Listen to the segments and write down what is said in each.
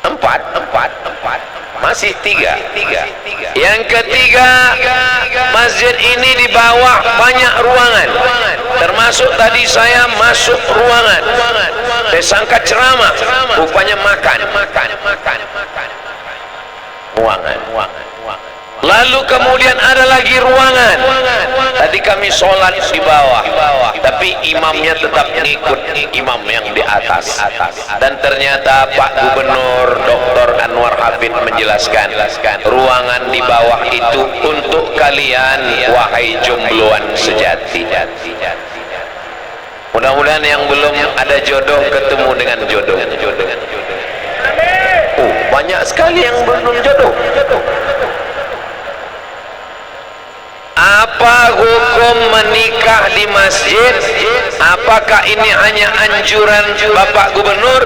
Empat. Masih tiga. Yang ketiga, masjid ini di bawah banyak ruangan, termasuk tadi saya masuk ruangan, saya sangka ceramah, rupanya makan. Ruangan. Lalu kemudian ada lagi ruangan. Tadi kami sholat di bawah, tapi imamnya tetap ngikut imam yang di atas. Dan ternyata Pak Gubernur Dr. Anwar Hafid menjelaskan, ruangan di bawah itu untuk kalian, wahai jombloan sejati. Mudah-mudahan yang belum ada jodoh ketemu dengan jodoh. Oh, banyak sekali yang belum jodoh. Apa hukum menikah di masjid? Apakah ini hanya anjuran Bapak Gubernur?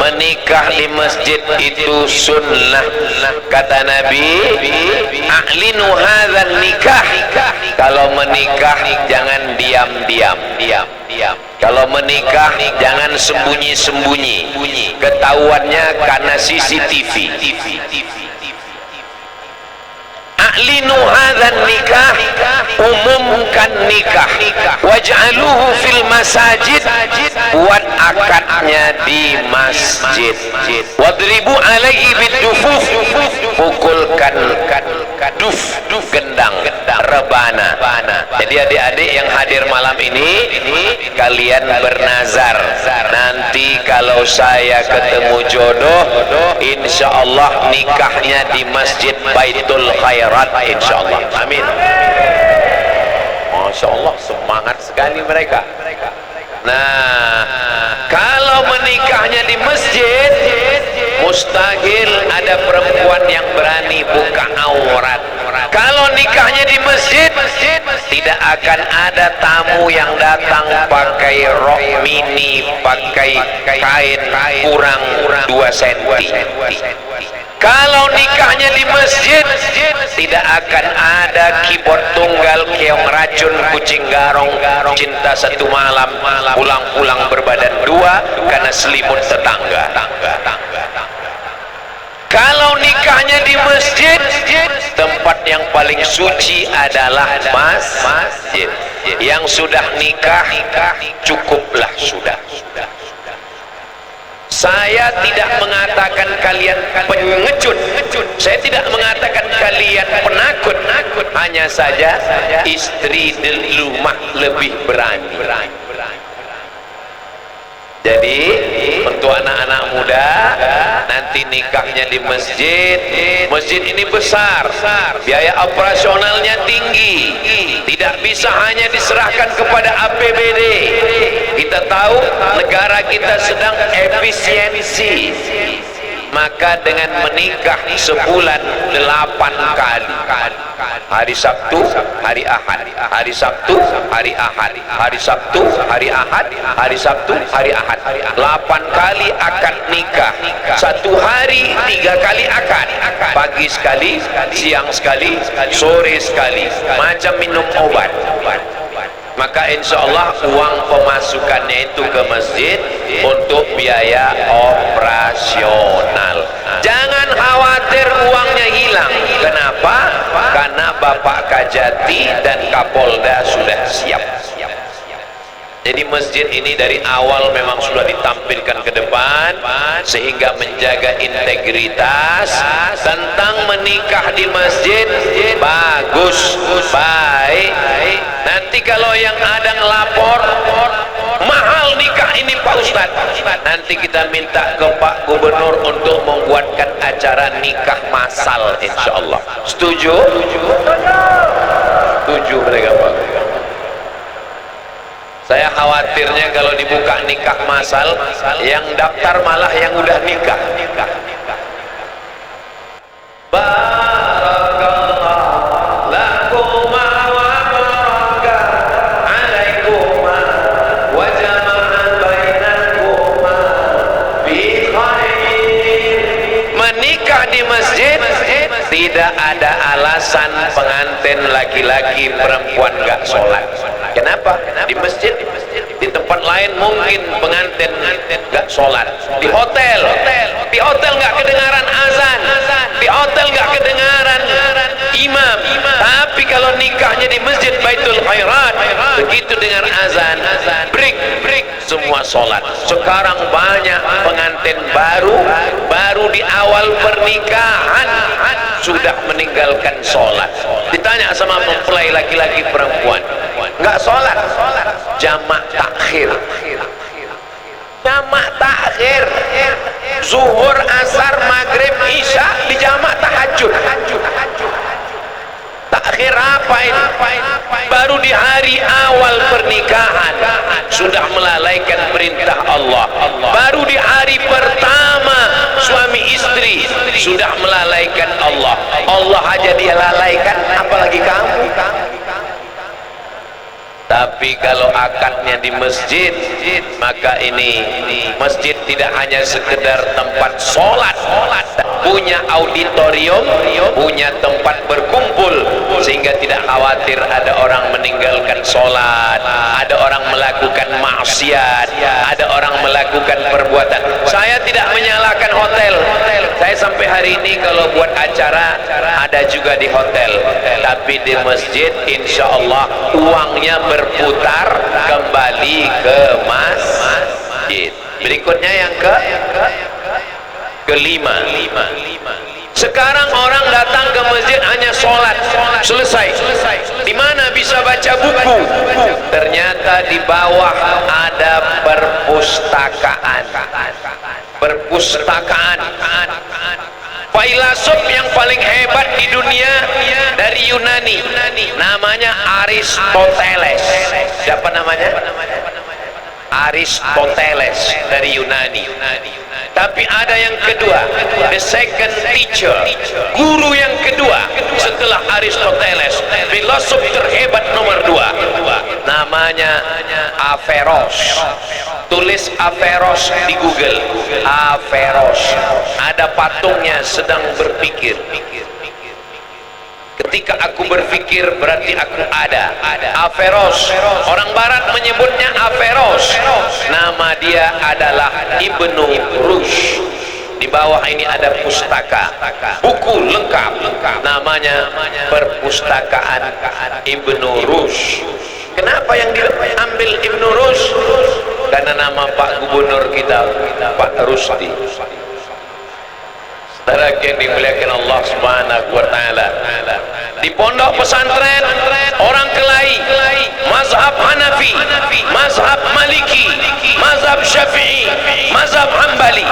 Menikah di masjid itu sunnah. Kata Nabi, a'linu hadzal nikah. Kalau menikah jangan diam-diam. Kalau menikah jangan sembunyi-sembunyi. Ketahuannya karena CCTV. A'linu hadzal nikah, umumkan nikah, waj'aluhu fil masajid, buat akadnya di masjid, wadribu alaihi bidufuf, pukulkan duf, gendang, rebana. Jadi adik-adik yang hadir malam ini, kalian bernazar, nanti kalau saya ketemu jodoh, insyaallah nikahnya di masjid Baitul Khairat, insyaallah. Amin. Masya Allah, semangat sekali mereka. Nah, kalau menikahnya di masjid, mustahil ada perempuan yang berani buka aurat. Kalau nikahnya di masjid, tidak akan ada tamu yang datang pakai rok mini, pakai kain kurang 2 senti. Kalau nikahnya di masjid, tidak akan ada keyboard tunggal, keong racun, kucing garong, cinta satu malam, pulang-pulang berbadan 2 karena selimut tetangga. Kalau nikahnya di masjid, tempat yang paling suci adalah masjid. Yang sudah nikah, cukuplah sudah. Saya tidak mengatakan kalian pengecut, saya tidak mengatakan kalian penakut, hanya saja istri di rumah lebih berani. Jadi untuk anak-anak muda, nanti nikahnya di masjid. Masjid ini besar, biaya operasionalnya tinggi, tidak bisa hanya diserahkan kepada APBD. Kita tahu negara kita sedang efisiensi, maka dengan menikah sebulan 8 kali, hari Sabtu, hari Ahad, hari Sabtu, hari Ahad, hari Sabtu, hari Ahad, hari Sabtu, hari Ahad, 8 kali akad nikah. Satu hari 3 kali akad, pagi sekali, siang sekali, sore sekali, macam minum obat. Maka insya Allah uang pemasukannya itu ke masjid untuk biaya operasional. Jangan khawatir uangnya hilang. Kenapa? Karena Bapak Kajati dan Kapolda sudah siap. Jadi masjid ini dari awal memang sudah ditampilkan ke depan sehingga menjaga integritas. Tentang menikah di masjid, bagus, baik. Nanti kalau yang ada ngelapor, mahal nikah ini Pak Ustadz, nanti kita minta ke Pak Gubernur untuk membuatkan acara nikah massal, insya Allah. Setuju? Setuju mereka Pak. Saya khawatirnya kalau dibuka nikah massal, yang daftar malah yang udah nikah. Barakallahu lakuma wa baraka alaikuma wa jama'a bainakuma bi khair. Menikah di masjid tidak ada alasan pengantin laki-laki perempuan gak sholat. Kenapa? Di masjid, di tempat lain mungkin pengantin gak sholat. Di hotel Di hotel nggak kedengaran azan, di hotel nggak kedengaran imam. Tapi kalau nikahnya di masjid Baitul Khairat, begitu dengan azan, break semua sholat. Sekarang banyak pengantin baru di awal pernikahan sudah meninggalkan sholat. Ditanya sama mempelai laki-laki perempuan, nggak sholat, jamak takhir. Jamak takhir, zuhur, asar, maghrib, isya di jamak tahajud. Takhir apa ini? Baru di hari awal pernikahan sudah melalaikan perintah Allah. Baru di hari pertama suami istri sudah melalaikan Allah. Allah aja dia lalaikan, apalagi kamu. Tapi kalau akadnya di masjid, maka ini masjid tidak hanya sekedar tempat sholat, punya auditorium, punya tempat berkumpul, sehingga tidak khawatir ada orang meninggalkan sholat, ada orang melakukan maksiat, ada orang melakukan perbuatan. Saya tidak menyalahkan hotel. Saya sampai hari ini kalau buat acara ada juga di hotel, tapi di masjid insya Allah uangnya berputar kembali ke masjid. Berikutnya yang kelima. Sekarang orang datang ke masjid hanya sholat, selesai. Di mana bisa baca buku? Ternyata di bawah ada perpustakaan. Filsuf yang paling hebat di dunia dari Yunani, namanya Aristoteles. Siapa namanya? Aristoteles dari Yunani. Tapi ada yang kedua, the second teacher, guru yang kedua setelah Aristoteles, filosof terhebat nomor 2, namanya Averroes. Tulis Averroes di Google, Averroes. Ada patungnya sedang berpikir. Ketika aku berpikir berarti aku ada. Averroes, orang barat menyebutnya Averroes. Nama dia adalah Ibnu Rushd. Di bawah ini ada pustaka, buku lengkap, namanya Perpustakaan Ibnu Rushd. Kenapa yang diambil Ibnu Rushd? Karena nama Pak Gubernur kita Pak Rusdi. Saudara yang dimuliakan Allah Subhanahu wa taala, di pondok pesantren orang Kelahi, mazhab Hanafi, mazhab Maliki, mazhab Syafi'i, mazhab Hambali.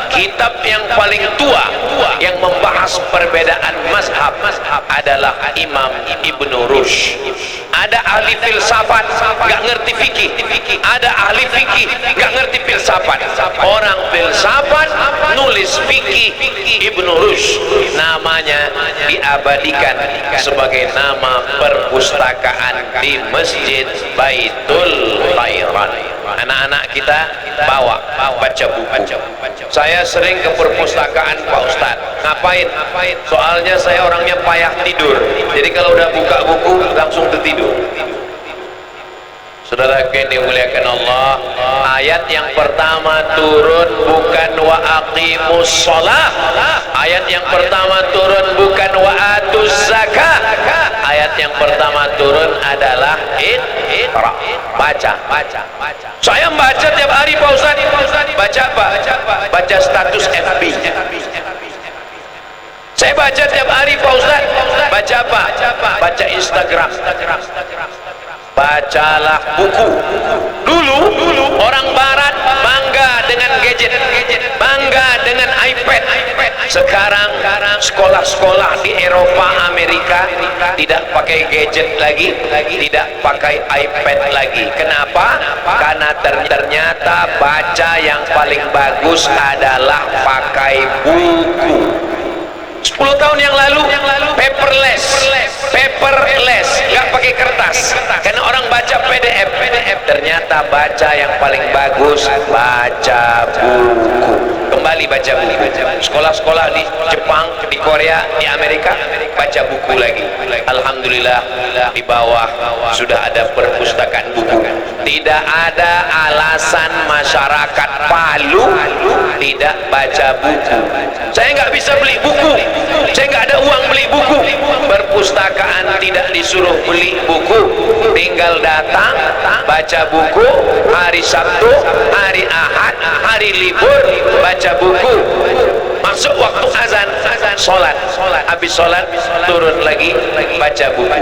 Kitab yang paling tua yang membahas perbedaan mazhab adalah Imam Ibnu Rushd. Ada ahli filsafat gak ngerti fikih, ada ahli fikih gak ngerti filsafat. Orang filsafat nulis fikih, Ibnu Rushd namanya diabadikan sebagai nama perpustakaan di Masjid Baitul Khairat. Anak-anak kita baca buku. Saya sering ke perpustakaan Pak Ustadz. Ngapain? Soalnya saya orangnya payah tidur. Jadi kalau udah buka buku langsung tertidur. Saudara yang dimuliakan Allah, ayat yang pertama turun bukan wa aqimus shalah. Ayat yang pertama turun bukan wa atuz zakah. Ayat yang pertama turun adalah iqra. Baca. Saya membaca tiap hari Pak Ustaz. Baca apa? Baca status FB. Saya baca tiap hari Pak Ustaz. Baca apa? Baca Instagram. Bacalah buku. Dulu orang barat bangga dengan gadget, bangga dengan iPad. Sekarang sekolah-sekolah di Eropa, Amerika tidak pakai gadget lagi, tidak pakai iPad lagi. Kenapa? Karena ternyata baca yang paling bagus adalah pakai buku. 10 tahun yang lalu paperless, nggak pakai kertas, karena orang baca PDF. Ternyata baca yang paling bagus baca buku. Kembali baca buku. Sekolah-sekolah di Jepang, di Korea, di Amerika baca buku lagi. Alhamdulillah di bawah sudah ada perpustakaan buku. Tidak ada alasan masyarakat Palu tidak baca buku. Saya nggak bisa beli buku, saya nggak ada uang beli buku. Perpustakaan tidak disuruh beli buku, tinggal datang baca buku. Hari Sabtu, hari Ahad, hari libur baca buku. Masuk waktu azan, sholat, habis sholat turun lagi baca buku.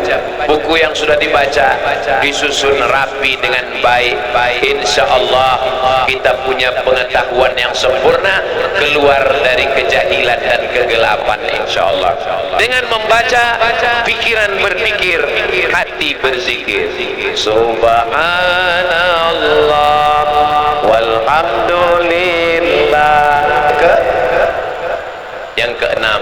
Buku yang sudah dibaca disusun rapi dengan baik. Insya Allah kita punya pengetahuan yang sempurna, keluar dari kejahilan dan kegelapan. Insya Allah dengan membaca, pikiran berpikir, hati berzikir. Subhanallah walhamdulillah. Yang keenam,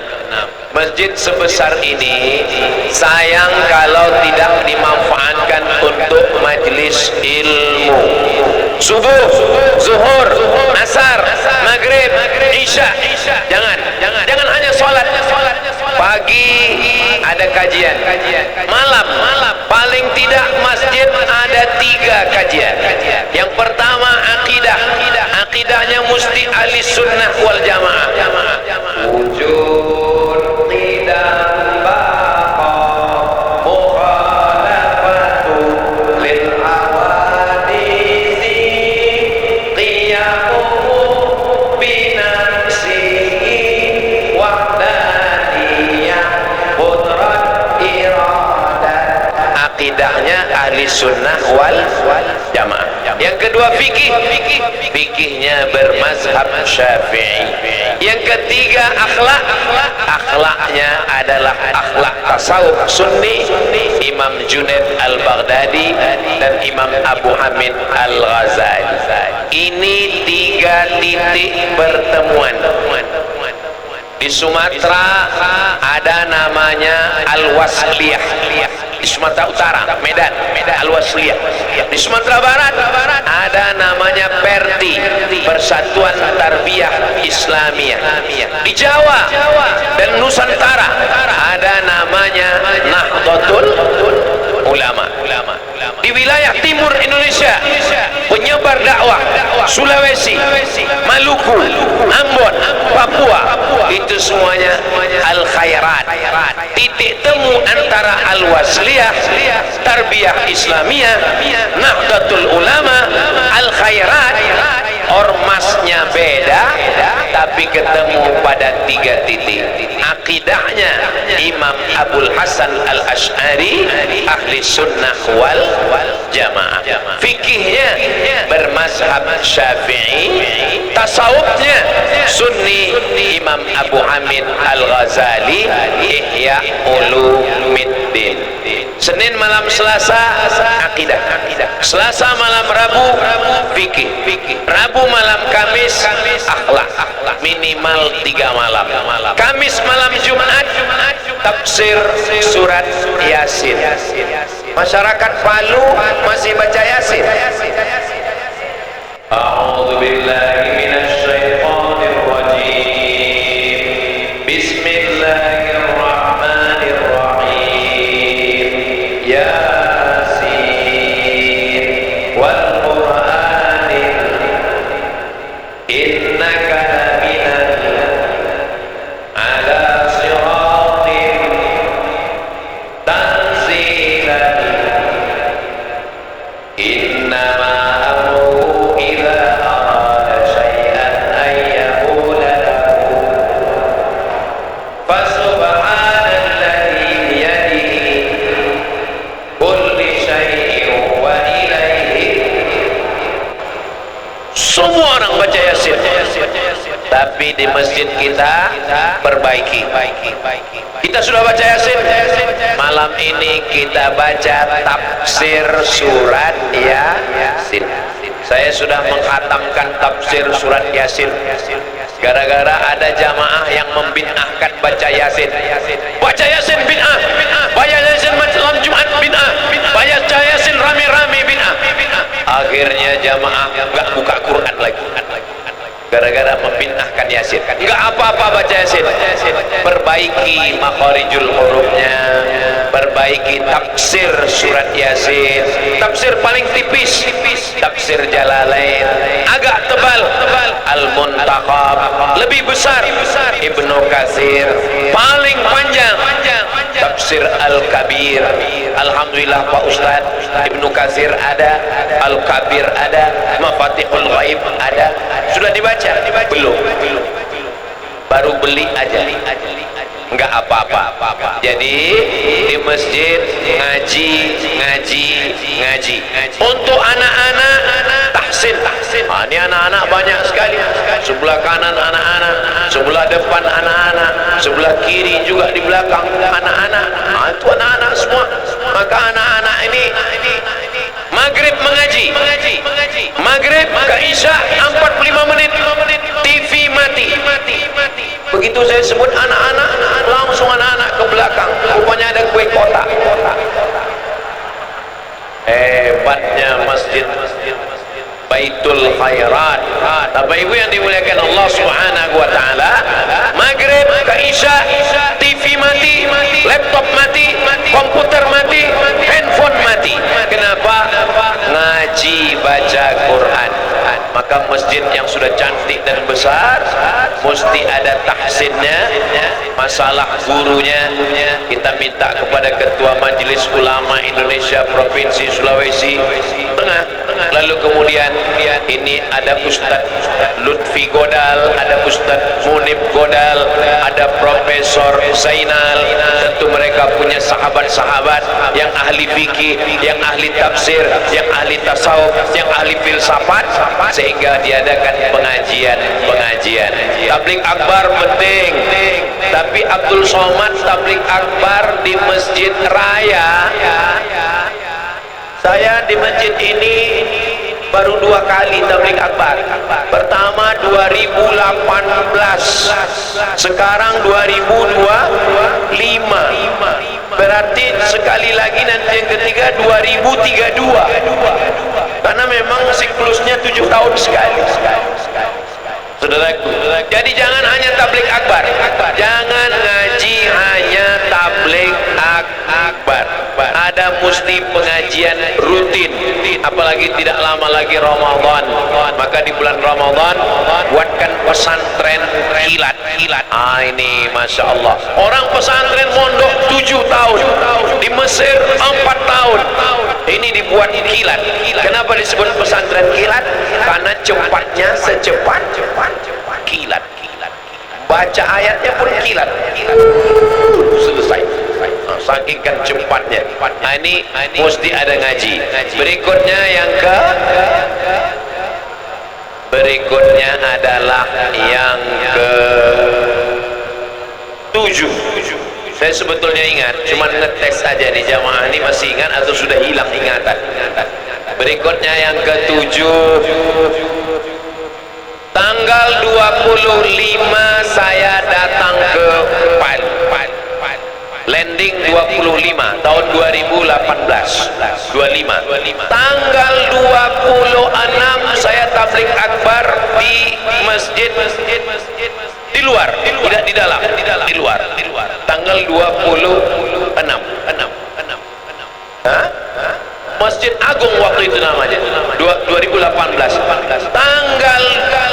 masjid sebesar ini sayang kalau tidak dimanfaatkan untuk majelis ilmu. Subuh, zuhur, asar, maghrib, isya, jangan hanya sholat. Pagi ada kajian, malam paling tidak masjid ada 3 kajian. Yang pertama akidahnya mesti ahli sunnah wal jamaah. Wujud tidak baqa mukhalafatu lil hawadisi qiyamuhu binafsihi wahdaniyah qudrat iradat. Akidahnya ahli sunnah wal jamaah. Yang kedua fikihnya bermazhab Syafi'i. Yang ketiga akhlaknya adalah akhlak tasawuf sunni, Imam Junaid al-Baghdadi dan Imam Abu Hamid al-Ghazali. Ini 3 titik pertemuan. Di Sumatera ada namanya Al-Wasliyah, di Sumatera Utara Medan Al-Wasliyah. Di Sumatera Barat ada namanya Perti, Persatuan Tarbiyah Islamiyah. Di Jawa dan Nusantara ada namanya Nahdlatul Ulama. Di wilayah timur Indonesia penyebar dakwah Sulawesi, Maluku, Ambon, Papua, itu semuanya Al-Khairat. Titik temu antara Al-Wasliyah, Tarbiyah Islamiyah, Nahdlatul Ulama, Al-Khairat. Ormasnya beda tapi ketemu pada 3 titik. Akidahnya Imam Abul Hasan Al-Ash'ari, ahli sunnah wal jamaah. Fikihnya bermazhab Syafi'i. Tasawufnya sunni, Imam Abu Hamid Al-Ghazali, Ihya Ulumuddin. Senin malam Selasa akidah, Selasa malam Rabu fikih, Rabu malam Kamis akhlak, minimal 3 malam. Kamis malam Jumat tafsir surat Yasin. Masyarakat Palu masih baca Yasin. A'udzu billahi minasy syaithanir rajim. Bismillahirrahmanirrahim. Yasin wal Qur'anil innaka laminal ala siratin tanzilan. Innama amruhu idza arada syai'an ay yaqula lahu fasubhanalladzi biyadihi kulli syai'in wa ilaihi. Semua orang baca Yasin, tapi di masjid kita perbaiki. Kita sudah baca Yasin, malam ini kita baca tafsir surat Yasin. Saya sudah menghatamkan tafsir surat Yasin gara-gara ada jamaah yang membid'ahkan baca Yasin. Baca Yasin bid'ah, baca Yasin malam Jumat bid'ah, baca Yasin rame-rame bid'ah. Akhirnya jamaah nggak buka Quran lagi gara-gara membid'ahkan Yasin. Enggak apa-apa baca Yasin, perbaiki makharijul hurufnya, perbaiki tafsir surat Yasin. Tafsir paling tipis tafsir Jalalain, agak tebal Al-Muntakhab, lebih besar Ibnu Katsir, paling panjang tafsir Al-Kabir. Alhamdulillah Pak Ustaz, Ibnu Katsir ada, Al-Kabir ada, Mafatihul Ghaib ada. Sudah dibaca? Belum, baru beli aja. Enggak apa-apa. Jadi di masjid ngaji. Untuk anak-anak tahsin. Ini anak-anak banyak sekali. Sebelah kanan anak-anak, sebelah depan anak-anak, sebelah kiri juga di belakang anak-anak. Itu anak-anak semua. Maka anak-anak ini maghrib mengaji, maghrib ke isya 45 menit, TV mati. Begitu saya sebut anak-anak, langsung anak-anak ke belakang. Rupanya ada kue kotak. Hebatnya masjid Baitul Khairat. Bapak Ibu yang dimuliakan Allah Subhanahu wa taala, maghrib ke isya TV mati, laptop mati, komputer mati, handphone mati. Kenapa? Ngaji baca Quran. Maka masjid yang sudah cantik dan besar mesti ada tahsinnya, masalah gurunya. Kita minta kepada Ketua Majelis Ulama Indonesia Provinsi Sulawesi Tengah. Lalu kemudian ini ada Ustadz Lutfi Godal, ada Ustadz Munib Godal, ada Profesor Zainal. Tentu mereka punya sahabat-sahabat yang ahli fikih, yang ahli tafsir, yang ahli tasawuf, yang ahli filsafat, sehingga diadakan pengajian. Tabligh akbar penting, tapi Abdul Somad tabligh akbar di Masjid Raya. Saya di masjid ini baru 2 kali tabligh akbar. Pertama 2018, sekarang 2025. Berarti sekali lagi nanti yang ketiga 2032. Karena memang siklusnya 7 tahun sekali. Saudaraku, jadi jangan hanya tabligh akbar, jangan ngaji hanya tabligh akbar. Ada mesti pengajian rutin, apalagi tidak lama lagi Ramadan. Maka di bulan Ramadan buatkan pesantren kilat. Ini Masya Allah, orang pesantren mondok 7 tahun, di Mesir 4 tahun, ini dibuat kilat. Kenapa disebut pesantren kilat? Karena cepatnya secepat kilat. Baca ayatnya pun kilat. Selesai. Saking kan cepatnya. Ini mesti ada ngaji. Berikutnya adalah yang ke-7. Saya sebetulnya ingat, cuman ngetes aja nih jamaah ini masih ingat atau sudah hilang ingatan. Berikutnya yang ke-7, tanggal 25 saya datang ke Palu. Landing 25 tahun 2018. 25. Tanggal 26 saya tabligh akbar di masjid di luar, tidak di dalam, di luar. Tanggal 26. Masjid Agung waktu itu namanya, 2018. Tanggal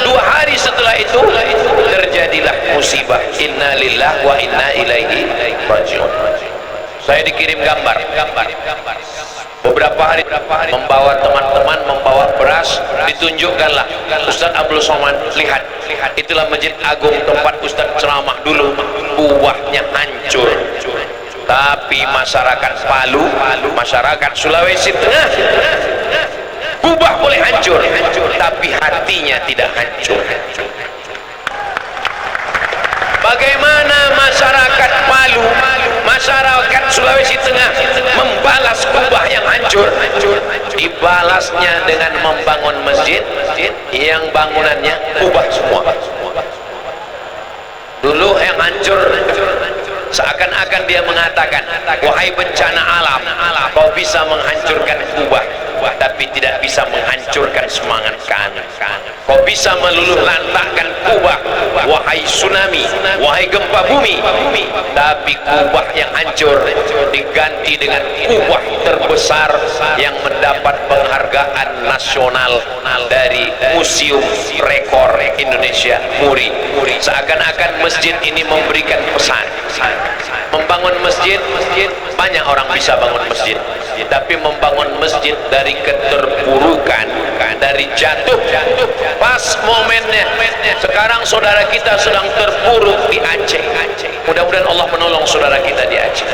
2 hari setelah itu terjadilah musibah. Inna lillahi wa inna ilaihi raji'un. Saya dikirim gambar. Beberapa hari membawa teman-teman, membawa beras, ditunjukkanlah Ustaz Abdul Somad, lihat, itulah Masjid Agung tempat Ustaz ceramah dulu, buahnya hancur. Tapi masyarakat Palu, masyarakat Sulawesi Tengah, kubah boleh hancur, tapi hatinya tidak hancur. Bagaimana masyarakat Palu, masyarakat Sulawesi Tengah membalas kubah yang hancur? Dibalasnya dengan membangun masjid yang bangunannya kubah semua. Dulu yang hancur, seakan-akan dia mengatakan, wahai bencana alam, kau bisa menghancurkan kubah. tapi tidak bisa menghancurkan semangat kami. Kau bisa meluluh lantakkan Kubah, wahai tsunami, wahai gempa bumi, tapi Kubah yang hancur diganti dengan Kubah terbesar yang mendapat penghargaan nasional dari Museum Rekor Indonesia, MURI. Seakan-akan masjid ini memberikan pesan. Membangun masjid, banyak orang bisa bangun masjid, tapi membangun masjid dari keterpurukan, dari jatuh pas momennya. Sekarang saudara kita sedang terpuruk di Aceh. Mudah-mudahan Allah menolong saudara kita di Aceh.